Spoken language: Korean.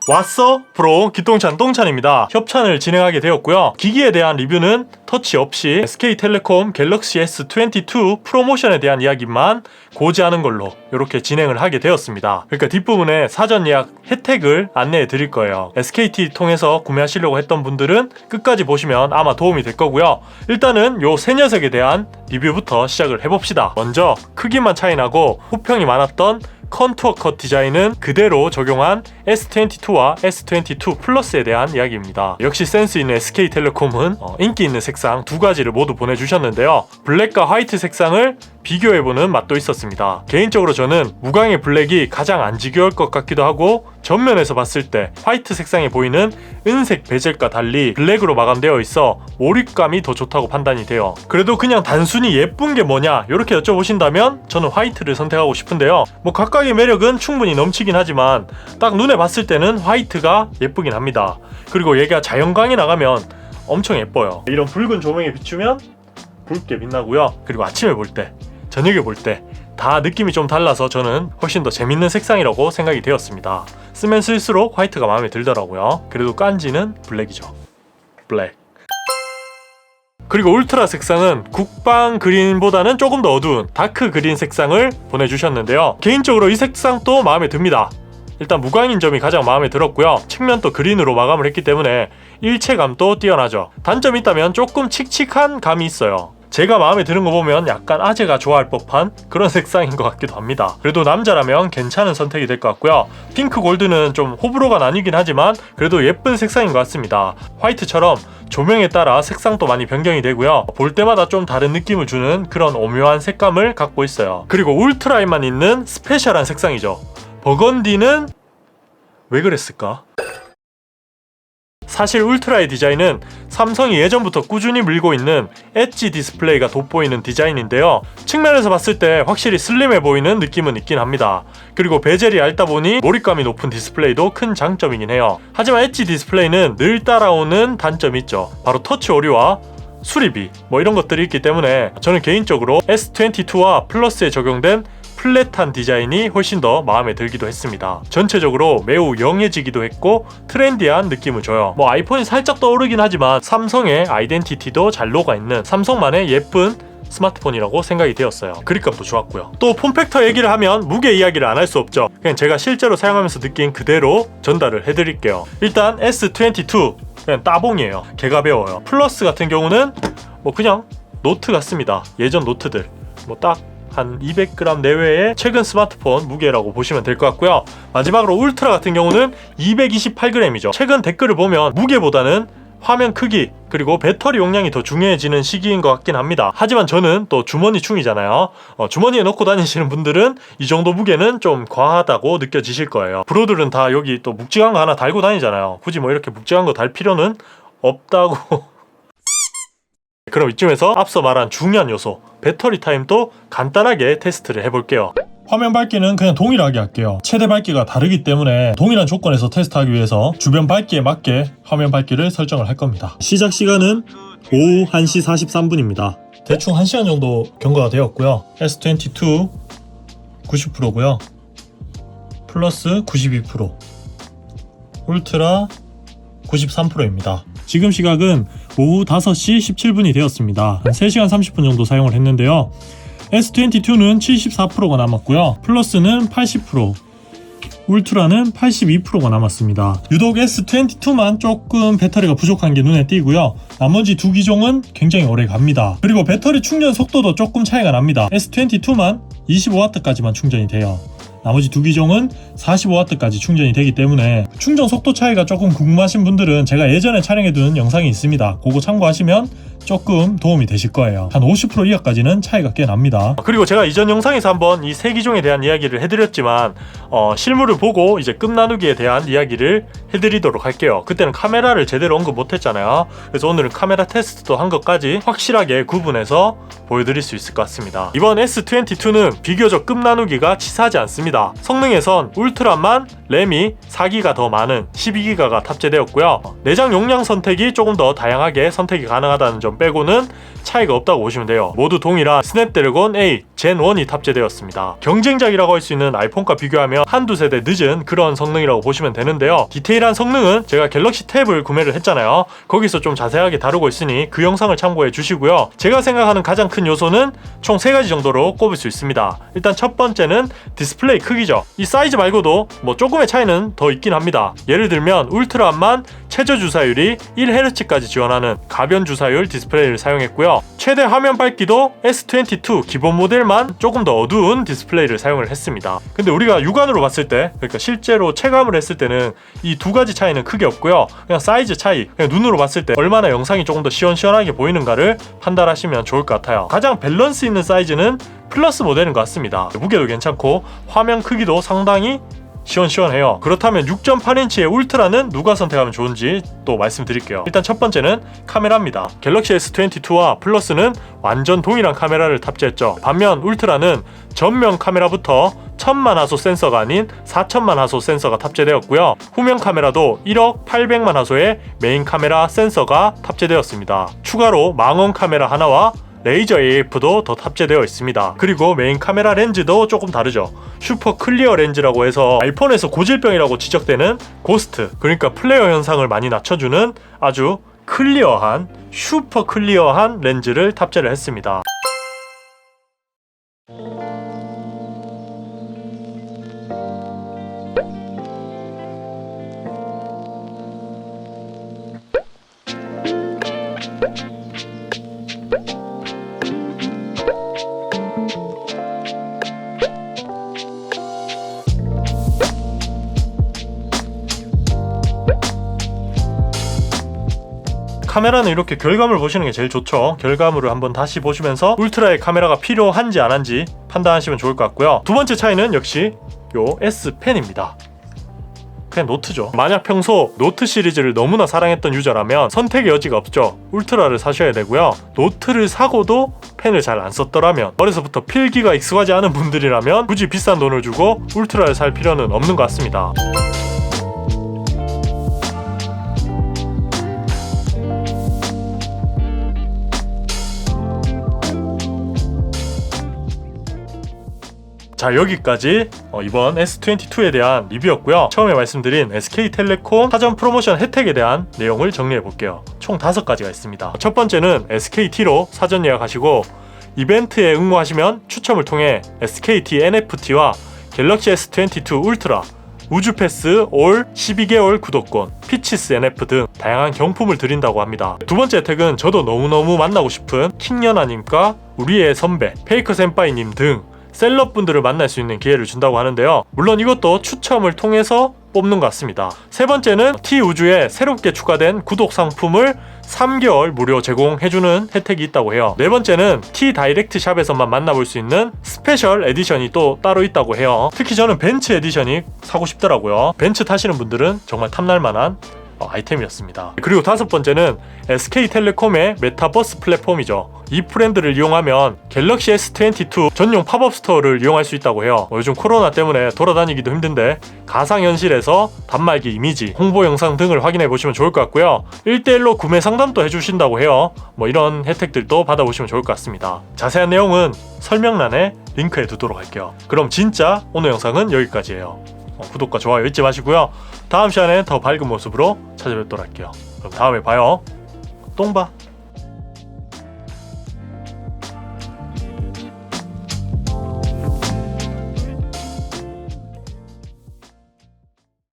왔어? 프로 기똥찬 똥찬입니다. 협찬을 진행하게 되었고요. 기기에 대한 리뷰는 터치 없이 SK텔레콤 갤럭시 S22 프로모션에 대한 이야기만 고지하는 걸로 이렇게 진행을 하게 되었습니다. 그러니까 뒷부분에 사전 예약 혜택을 안내해 드릴 거예요. SKT 통해서 구매하시려고 했던 분들은 끝까지 보시면 아마 도움이 될 거고요. 일단은 요 새 녀석에 대한 리뷰부터 시작을 해봅시다. 먼저 크기만 차이 나고 호평이 많았던 컨투어 컷 디자인은 그대로 적용한 S22와 S22 플러스에 대한 이야기입니다. 역시 센스 있는 SK텔레콤은 인기 있는 색상 두 가지를 모두 보내주셨는데요. 블랙과 화이트 색상을 비교해보는 맛도 있었습니다. 개인적으로 저는 무광의 블랙이 가장 안 지겨울 것 같기도 하고, 전면에서 봤을 때 화이트 색상에 보이는 은색 베젤과 달리 블랙으로 마감되어 있어 몰입감이 더 좋다고 판단이 돼요. 그래도 그냥 단순히 예쁜 게 뭐냐 이렇게 여쭤보신다면 저는 화이트를 선택하고 싶은데요. 뭐 각각의 매력은 충분히 넘치긴 하지만 딱 눈에 봤을 때는 화이트가 예쁘긴 합니다. 그리고 얘가 자연광이 나가면 엄청 예뻐요. 이런 붉은 조명에 비추면 붉게 빛나고요. 그리고 아침에 볼 때, 저녁에 볼 때 다 느낌이 좀 달라서 저는 훨씬 더 재밌는 색상이라고 생각이 되었습니다. 쓰면 쓸수록 화이트가 마음에 들더라고요. 그래도 깐지는 블랙이죠. 블랙. 그리고 울트라 색상은 국방 그린보다는 조금 더 어두운 다크 그린 색상을 보내주셨는데요. 개인적으로 이 색상도 마음에 듭니다. 일단 무광인 점이 가장 마음에 들었고요. 측면도 그린으로 마감을 했기 때문에 일체감도 뛰어나죠. 단점이 있다면 조금 칙칙한 감이 있어요. 제가 마음에 드는 거 보면 약간 아재가 좋아할 법한 그런 색상인 것 같기도 합니다. 그래도 남자라면 괜찮은 선택이 될 것 같고요. 핑크 골드는 좀 호불호가 나뉘긴 하지만 그래도 예쁜 색상인 것 같습니다. 화이트처럼 조명에 따라 색상도 많이 변경이 되고요. 볼 때마다 좀 다른 느낌을 주는 그런 오묘한 색감을 갖고 있어요. 그리고 울트라에만 있는 스페셜한 색상이죠. 버건디는 왜 그랬을까? 사실 울트라의 디자인은 삼성이 예전부터 꾸준히 밀고 있는 엣지 디스플레이가 돋보이는 디자인인데요. 측면에서 봤을 때 확실히 슬림해 보이는 느낌은 있긴 합니다. 그리고 베젤이 얇다 보니 몰입감이 높은 디스플레이도 큰 장점이긴 해요. 하지만 엣지 디스플레이는 늘 따라오는 단점이 있죠. 바로 터치 오류와 수리비 이런 것들이 있기 때문에 저는 개인적으로 S22와 플러스에 적용된 플랫한 디자인이 훨씬 더 마음에 들기도 했습니다. 전체적으로 매우 영해지기도 했고 트렌디한 느낌을 줘요. 아이폰이 살짝 떠오르긴 하지만 삼성의 아이덴티티도 잘 녹아있는 삼성만의 예쁜 스마트폰이라고 생각이 되었어요. 그립감도 좋았고요. 또 폼팩터 얘기를 하면 무게 이야기를 안 할 수 없죠. 그냥 제가 실제로 사용하면서 느낀 그대로 전달을 해드릴게요. 일단 S22 그냥 따봉이에요. 개가 배워요. 플러스 같은 경우는 그냥 노트 같습니다. 예전 노트들 딱 한 200g 내외의 최근 스마트폰 무게라고 보시면 될 것 같고요. 마지막으로 울트라 같은 경우는 228g이죠. 최근 댓글을 보면 무게보다는 화면 크기 그리고 배터리 용량이 더 중요해지는 시기인 것 같긴 합니다. 하지만 저는 또 주머니충이잖아요. 주머니에 넣고 다니시는 분들은 이 정도 무게는 좀 과하다고 느껴지실 거예요. 브로들은 다 여기 또 묵직한 거 하나 달고 다니잖아요. 굳이 이렇게 묵직한 거 달 필요는 없다고. 그럼 이쯤에서 앞서 말한 중요한 요소 배터리 타임도 간단하게 테스트를 해볼게요. 화면 밝기는 그냥 동일하게 할게요. 최대 밝기가 다르기 때문에 동일한 조건에서 테스트하기 위해서 주변 밝기에 맞게 화면 밝기를 설정을 할 겁니다. 시작 시간은 오후 1시 43분입니다. 대충 1시간 정도 경과가 되었고요. S22 90%고요. 플러스 92%, 울트라 93%입니다. 지금 시각은 오후 5시 17분이 되었습니다. 한 3시간 30분 정도 사용을 했는데요. S22는 74%가 남았고요. 플러스는 80%, 울트라는 82%가 남았습니다. 유독 S22만 조금 배터리가 부족한 게 눈에 띄고요. 나머지 두 기종은 굉장히 오래 갑니다. 그리고 배터리 충전 속도도 조금 차이가 납니다. S22만 25W까지만 충전이 돼요. 나머지 두 기종은 45W까지 충전이 되기 때문에 충전 속도 차이가 조금 궁금하신 분들은 제가 예전에 촬영해둔 영상이 있습니다. 그거 참고하시면 조금 도움이 되실 거예요. 한 50% 이하까지는 차이가 꽤 납니다. 그리고 제가 이전 영상에서 한번 이 세 기종에 대한 이야기를 해드렸지만 실물을 보고 이제 끝 나누기에 대한 이야기를 해드리도록 할게요. 그때는 카메라를 제대로 언급 못했잖아요. 그래서 오늘은 카메라 테스트도 한 것까지 확실하게 구분해서 보여드릴 수 있을 것 같습니다. 이번 S22는 비교적 끝 나누기가 치사하지 않습니다. 성능에선 울트라만 램이 4기가 더 많은 12기가가 탑재되었고요. 내장 용량 선택이 조금 더 다양하게 선택이 가능하다는 점 점 빼고는 차이가 없다고 보시면 돼요. 모두 동일한 스냅드래곤 8 젠 1이 탑재되었습니다. 경쟁작이라고 할 수 있는 아이폰과 비교하면 한두 세대 늦은 그런 성능이라고 보시면 되는데요. 디테일한 성능은 제가 갤럭시 탭을 구매를 했잖아요. 거기서 좀 자세하게 다루고 있으니 그 영상을 참고해 주시고요. 제가 생각하는 가장 큰 요소는 총 3가지 정도로 꼽을 수 있습니다. 일단 첫 번째는 디스플레이 크기죠. 이 사이즈 말고도 뭐 조금의 차이는 더 있긴 합니다. 예를 들면 울트라만 최저 주사율이 1Hz까지 지원하는 가변 주사율 디스플레이를 사용했고요. 최대 화면 밝기도 S22 기본 모델만 조금 더 어두운 디스플레이를 사용을 했습니다. 근데 우리가 육안으로 봤을 때, 그러니까 실제로 체감을 했을 때는 이 두 가지 차이는 크게 없고요. 그냥 사이즈 차이, 그냥 눈으로 봤을 때 얼마나 영상이 조금 더 시원시원하게 보이는가를 판단하시면 좋을 것 같아요. 가장 밸런스 있는 사이즈는 플러스 모델인 것 같습니다. 무게도 괜찮고 화면 크기도 상당히 시원시원해요. 그렇다면 6.8인치의 울트라는 누가 선택하면 좋은지 또 말씀드릴게요. 일단 첫 번째는 카메라입니다. 갤럭시 S22와 플러스는 완전 동일한 카메라를 탑재했죠. 반면 울트라는 전면 카메라부터 1000만 화소 센서가 아닌 4000만 화소 센서가 탑재되었고요. 후면 카메라도 1억 800만 화소의 메인 카메라 센서가 탑재되었습니다. 추가로 망원 카메라 하나와 레이저 AF도 더 탑재되어 있습니다. 그리고 메인 카메라 렌즈도 조금 다르죠. 슈퍼 클리어 렌즈라고 해서 아이폰에서 고질병이라고 지적되는 고스트, 그러니까 플레어 현상을 많이 낮춰주는 아주 클리어한, 슈퍼 클리어한 렌즈를 탑재를 했습니다. 카메라는 이렇게 결과물 보시는 게 제일 좋죠. 결과물을 한번 다시 보시면서 울트라의 카메라가 필요한지 안 한지 판단하시면 좋을 것 같고요. 두 번째 차이는 역시 요 S펜입니다. 그냥 노트죠. 만약 평소 노트 시리즈를 너무나 사랑했던 유저라면 선택의 여지가 없죠. 울트라를 사셔야 되고요. 노트를 사고도 펜을 잘 안 썼더라면, 어려서부터 필기가 익숙하지 않은 분들이라면 굳이 비싼 돈을 주고 울트라를 살 필요는 없는 것 같습니다. 자, 여기까지 이번 S22에 대한 리뷰였고요. 처음에 말씀드린 SK텔레콤 사전 프로모션 혜택에 대한 내용을 정리해 볼게요. 총 5가지가 있습니다. 첫 번째는 SKT로 사전 예약하시고 이벤트에 응모하시면 추첨을 통해 SKT NFT와 갤럭시 S22 울트라, 우주패스 올 12개월 구독권, 피치스 NF 등 다양한 경품을 드린다고 합니다. 두 번째 혜택은 저도 너무너무 만나고 싶은 킹연아님과 우리의 선배 페이커 센파이님 등 셀럽분들을 만날 수 있는 기회를 준다고 하는데요. 물론 이것도 추첨을 통해서 뽑는 것 같습니다. 세 번째는 T우주에 새롭게 추가된 구독 상품을 3개월 무료 제공해주는 혜택이 있다고 해요. 네 번째는 T다이렉트 샵에서만 만나볼 수 있는 스페셜 에디션이 또 따로 있다고 해요. 특히 저는 벤츠 에디션이 사고 싶더라고요. 벤츠 타시는 분들은 정말 탐날 만한 아이템이었습니다. 그리고 다섯 번째는 SK텔레콤의 메타버스 플랫폼이죠. 이 브랜드를 이용하면 갤럭시 S22 전용 팝업 스토어를 이용할 수 있다고 해요. 요즘 코로나 때문에 돌아다니기도 힘든데 가상현실에서 단말기 이미지, 홍보 영상 등을 확인해 보시면 좋을 것 같고요. 1대1로 구매 상담도 해주신다고 해요. 이런 혜택들도 받아보시면 좋을 것 같습니다. 자세한 내용은 설명란에 링크해 두도록 할게요. 그럼 진짜 오늘 영상은 여기까지예요. 구독과 좋아요 잊지 마시고요. 다음 시간에 더 밝은 모습으로 찾아뵙도록 할게요. 그럼 다음에 봐요. 똥봐.